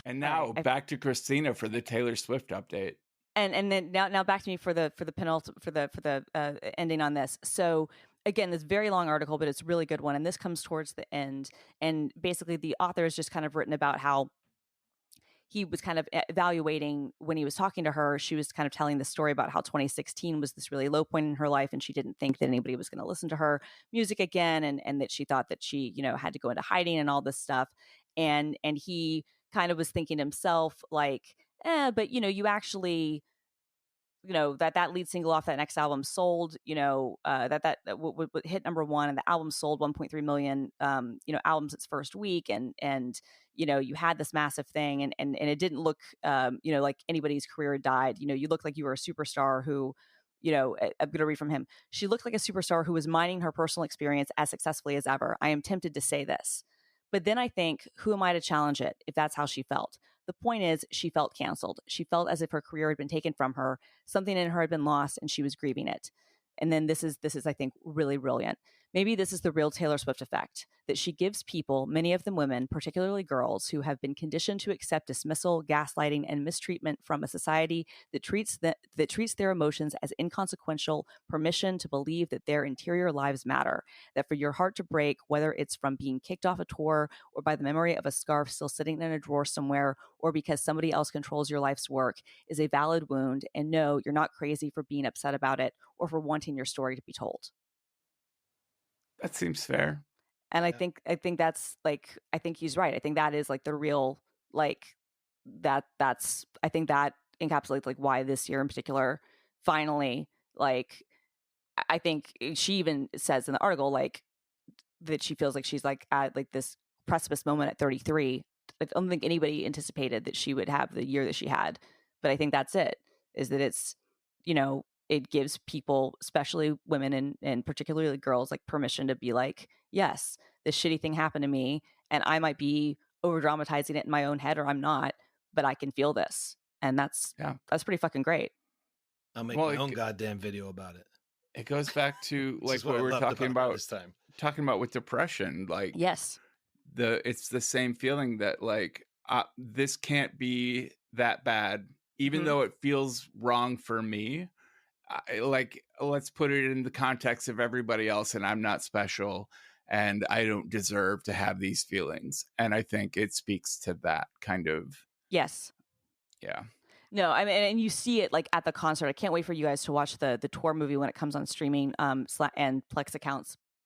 And now back to Christina for the Taylor Swift update. And then now back to me for the penultimate for the ending on this. So again, this very long article, but it's a really good one. And this comes towards the end. And basically the author has just kind of written about how he was kind of evaluating when he was talking to her. She was kind of telling the story about how 2016 was this really low point in her life, and she didn't think that anybody was going to listen to her music again, and that she thought that she, had to go into hiding and all this stuff. And he kind of was thinking to himself, like, but you actually, that lead single off that next album sold, that hit number one, and the album sold 1.3 million, albums its first week. And, you had this massive thing, and it didn't look, like anybody's career had died. You looked like you were a superstar who, I'm going to read from him. She looked like a superstar who was mining her personal experience as successfully as ever. I am tempted to say this, but then I think, who am I to challenge it if that's how she felt? The point is, she felt canceled. She felt as if her career had been taken from her. Something in her had been lost, and she was grieving it. And then this is, I think, really brilliant. Maybe this is the real Taylor Swift effect, that she gives people, many of them women, particularly girls, who have been conditioned to accept dismissal, gaslighting, and mistreatment from a society that treats their emotions as inconsequential, permission to believe that their interior lives matter. That for your heart to break, whether it's from being kicked off a tour, or by the memory of a scarf still sitting in a drawer somewhere, or because somebody else controls your life's work, is a valid wound. And no, you're not crazy for being upset about it or for wanting your story to be told. That seems fair. And I think that's like, I think he's right. I think that is like the real, like, that's I think that encapsulates like why this year in particular finally, like, I think she even says in the article, like, that she feels like she's like at like this precipice moment at 33. I don't think anybody anticipated that she would have the year that she had, but I think that's it, is that it's, it gives people, especially women and particularly girls, like permission to be like, yes, this shitty thing happened to me, and I might be over dramatizing it in my own head, or I'm not, but I can feel this. And that's pretty fucking great. I'll make my own goddamn video about it. It goes back to like what we were talking about this time. Talking about with depression, like, yes, it's the same feeling that like, this can't be that bad, even though it feels wrong for me. Like, let's put it in the context of everybody else, and I'm not special, and I don't deserve to have these feelings. And I think it speaks to that kind of. Yes. Yeah. No, I mean, and you see it like at the concert. I can't wait for you guys to watch the tour movie when it comes on streaming and Plex accounts.